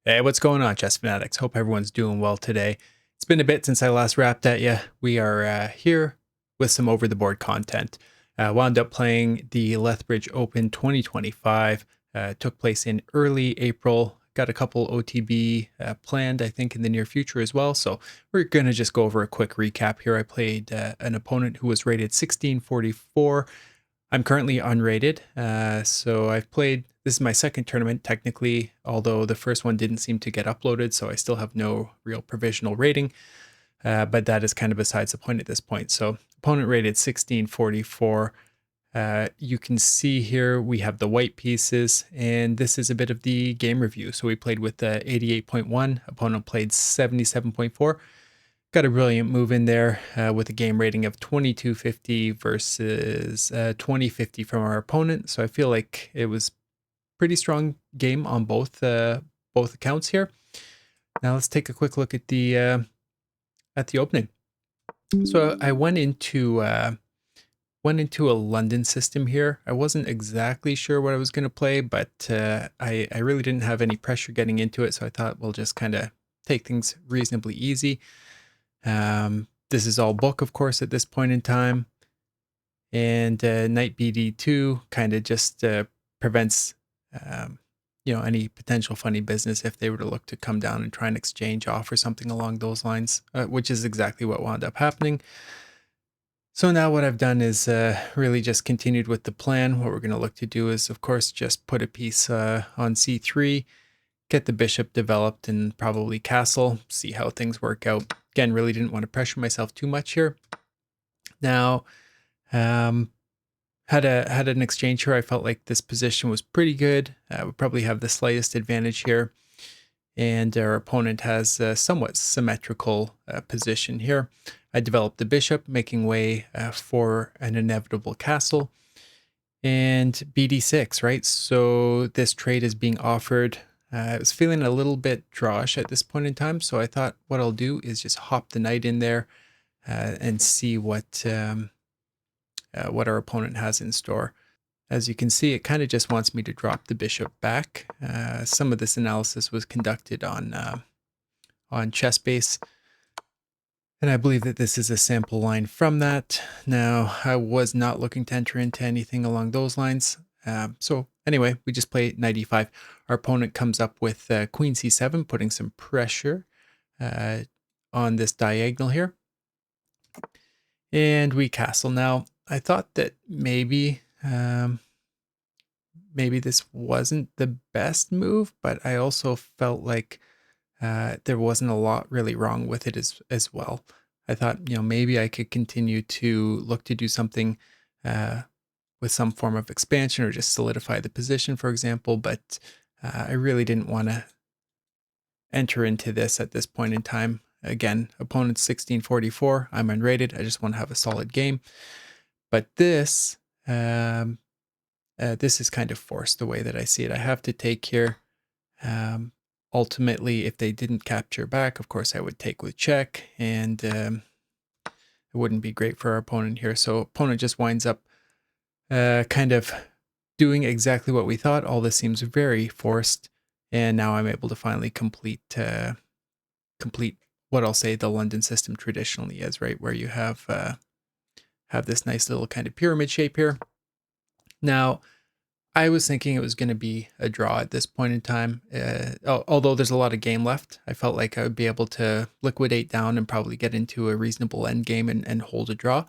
Hey, what's going on, chess fanatics? Hope everyone's doing well today. It's been a bit since I last rapped at you. We are here with some over the board content. Wound up playing the Lethbridge Open 2025. Took place in early April. Got a couple OTB planned, I think, in the near future as well. So we're going to just go over a quick recap here. I played an opponent who was rated 1644. I'm currently unrated, so I've played. This is my second tournament, technically, although the first one didn't seem to get uploaded, so I still have no real provisional rating. But that is kind of besides the point at this point. So, opponent rated 1644. You can see here we have the white pieces, and this is a bit of the game review. So, we played with 88.1, opponent played 77.4. Got a brilliant move in there with a game rating of 2250 versus 2050 from our opponent. So I feel like it was pretty strong game on both accounts here. Now let's take a quick look at the opening. So I went into a London system here. I wasn't exactly sure what I was going to play, but I really didn't have any pressure getting into it. So I thought we'll just kind of take things reasonably easy. This is all book, of course, at this point in time. And knight bd2 kind of just prevents any potential funny business if they were to look to come down and try and exchange off or something along those lines, which is exactly what wound up happening. So now what I've done is really just continued with the plan. What we're going to look to do is, of course, just put a piece on c3, get the bishop developed and probably castle, see how things work out. Again, really didn't want to pressure myself too much here. Now, had an exchange here. I felt like this position was pretty good. We probably have the slightest advantage here. And our opponent has a somewhat symmetrical position here. I developed the bishop, making way for an inevitable castle. And bd6, right? So this trade is being offered. I was feeling a little bit drawish at this point in time, so I thought what I'll do is just hop the knight in there and see what our opponent has in store. As you can see, it kind of just wants me to drop the bishop back. Some of this analysis was conducted on ChessBase, and I believe that this is a sample line from that. Now, I was not looking to enter into anything along those lines. So anyway, we just play knight e5. Our opponent comes up with queen c7, putting some pressure on this diagonal here. And we castle. Now, I thought that maybe this wasn't the best move, but I also felt like there wasn't a lot really wrong with it as well. I thought, maybe I could continue to look to do something with some form of expansion or just solidify the position, for example, but I really didn't want to enter into this at this point in time. Again, opponent's 1644. I'm unrated. I just want to have a solid game. But this is kind of forced the way that I see it. I have to take here. Ultimately, if they didn't capture back, of course, I would take with check, and it wouldn't be great for our opponent here. So opponent just winds up kind of doing exactly what we thought. All this seems very forced, and now I'm able to finally complete what I'll say the London system traditionally is, right, where you have this nice little kind of pyramid shape here. Now, I was thinking it was going to be a draw at this point in time. Although there's a lot of game left, I felt like I would be able to liquidate down and probably get into a reasonable end game and hold a draw.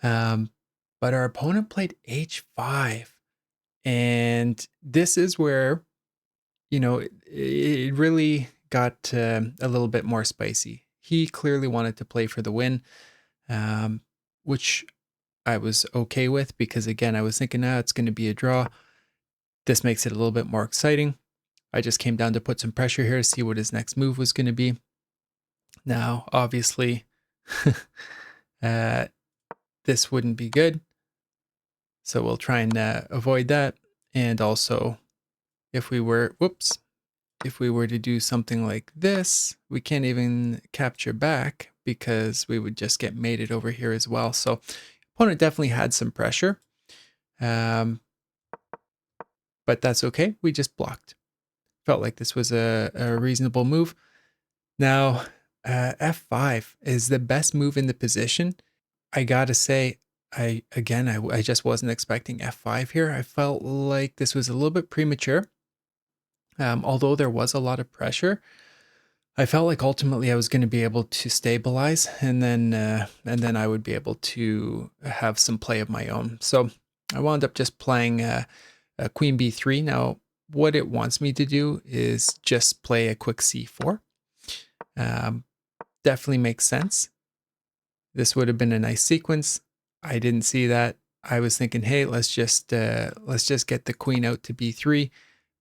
But our opponent played h5. And this is where, it really got a little bit more spicy. He clearly wanted to play for the win, which I was okay with because, again, I was thinking, it's going to be a draw. This makes it a little bit more exciting. I just came down to put some pressure here to see what his next move was going to be. Now, obviously, this wouldn't be good. So we'll try and avoid that. And also, if we were to do something like this, we can't even capture back because we would just get mated over here as well. So opponent definitely had some pressure. But that's okay. We just blocked. felt like this was a reasonable move. Now, f5 is the best move in the position. I gotta say, I just wasn't expecting f5 here. I felt like this was a little bit premature. Although there was a lot of pressure, I felt like ultimately I was going to be able to stabilize, and then I would be able to have some play of my own. So I wound up just playing a queen b3. Now, what it wants me to do is just play a quick c4. Definitely makes sense. This would have been a nice sequence. I didn't see that. I was thinking, hey, let's just get the queen out to b3,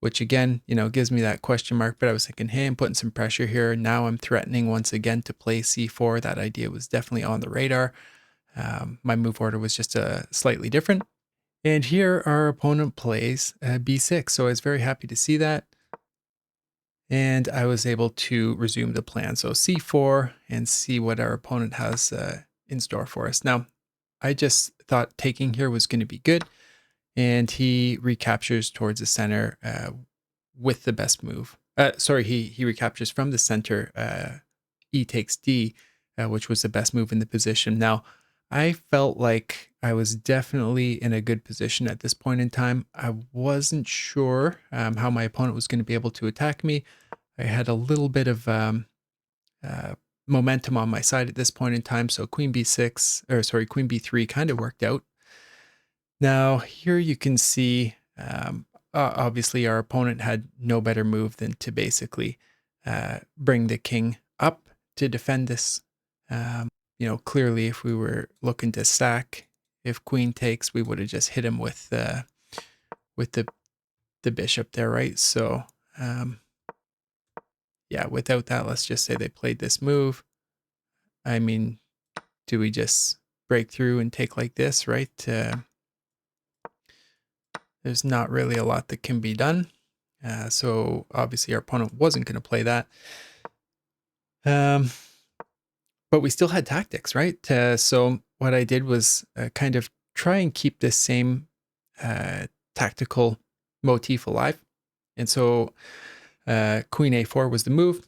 which again, gives me that question mark. But I was thinking, hey, I'm putting some pressure here. Now I'm threatening once again to play c4. That idea was definitely on the radar. My move order was just slightly different. And here our opponent plays b6. So I was very happy to see that. And I was able to resume the plan. So c4 and see what our opponent has in store for us. Now, I just thought taking here was going to be good. And he recaptures towards the center with the best move. He recaptures from the center, e takes d, which was the best move in the position. Now, I felt like I was definitely in a good position at this point in time. I wasn't sure how my opponent was going to be able to attack me. I had a little bit of momentum on my side at this point in time, so queen b3 kind of worked out. Now, here you can see, obviously our opponent had no better move than to basically bring the king up to defend this. Clearly if we were looking to sack, if queen takes, we would have just hit him with the bishop there, right? So, yeah, without that, let's just say they played this move. I mean, do we just break through and take like this, right? There's not really a lot that can be done. So obviously our opponent wasn't going to play that. But we still had tactics, right? So what I did was kind of try and keep this same tactical motif alive. And so queen a4 was the move.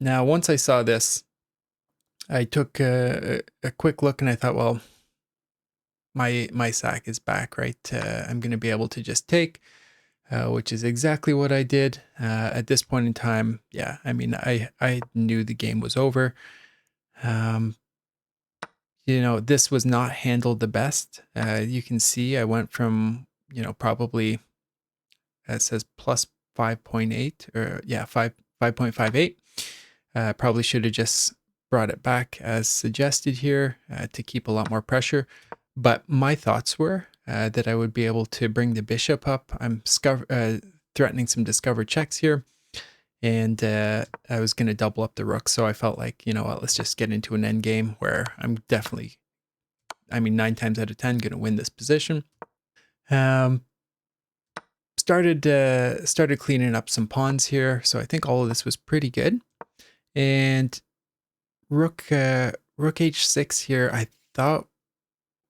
Now, once I saw this, I took a quick look and I thought, well, my sack is back, right? I'm going to be able to just take, which is exactly what I did. At this point in time, yeah, I mean, I knew the game was over. This was not handled the best. You can see I went from, probably, it says plus 5.8 or yeah, 5.58. Probably should have just brought it back as suggested here to keep a lot more pressure. But my thoughts were that I would be able to bring the bishop up. I'm threatening some discovered checks here. And I was going to double up the rook. So I felt like, let's just get into an end game where I'm definitely, 9 times out of 10, going to win this position. Started cleaning up some pawns here. So I think all of this was pretty good. And rook h6 here, I thought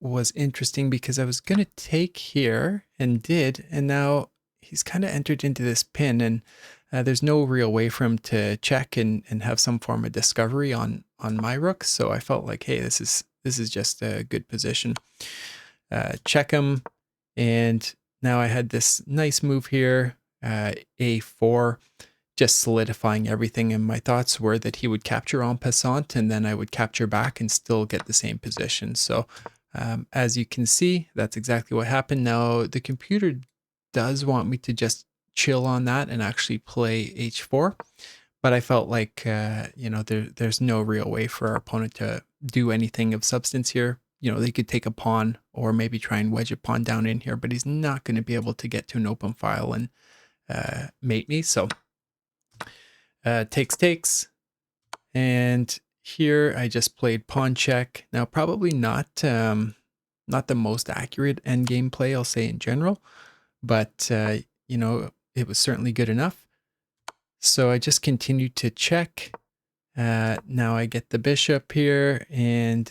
was interesting because I was going to take here and did. And now he's kind of entered into this pin, and there's no real way for him to check and have some form of discovery on my rook. So I felt like, hey, this is just a good position. Check him, and now I had this nice move here, a4, just solidifying everything. And my thoughts were that he would capture en passant, and then I would capture back and still get the same position. So as you can see, that's exactly what happened. Now the computer does want me to just chill on that and actually play h4, but I felt like there's no real way for our opponent to do anything of substance here. They could take a pawn or maybe try and wedge a pawn down in here, but he's not going to be able to get to an open file and mate me. So takes, and here I just played pawn check. Now probably not the most accurate endgame play, I'll say in general, but it was certainly good enough. So I just continued to check. Now I get the bishop here and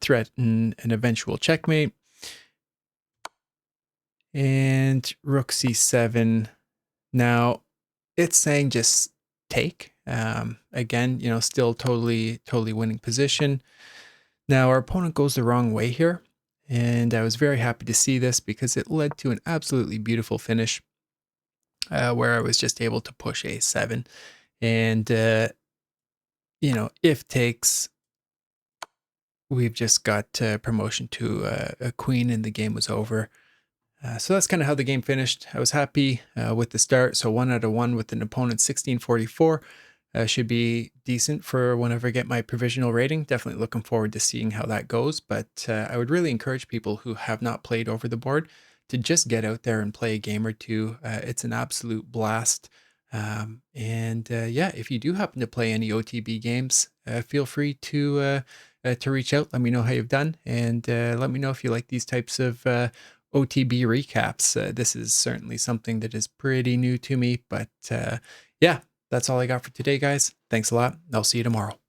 threaten an eventual checkmate. And rook c7. Now it's saying just take. Again, you know, still totally winning position. Now our opponent goes the wrong way here, and I was very happy to see this because it led to an absolutely beautiful finish where I was just able to push a7. And, you know, if takes, we've just got promotion to a queen and the game was over. So that's kind of how the game finished. I was happy with the start. So 1 out of 1 with an opponent 1644 should be decent for whenever I get my provisional rating. Definitely looking forward to seeing how that goes. But I would really encourage people who have not played over the board to just get out there and play a game or two. It's an absolute blast. Yeah, if you do happen to play any OTB games, feel free to reach out. Let me know how you've done, and let me know if you like these types of OTB recaps. This is certainly something that is pretty new to me, but yeah, that's all I got for today, guys. Thanks a lot. I'll see you tomorrow.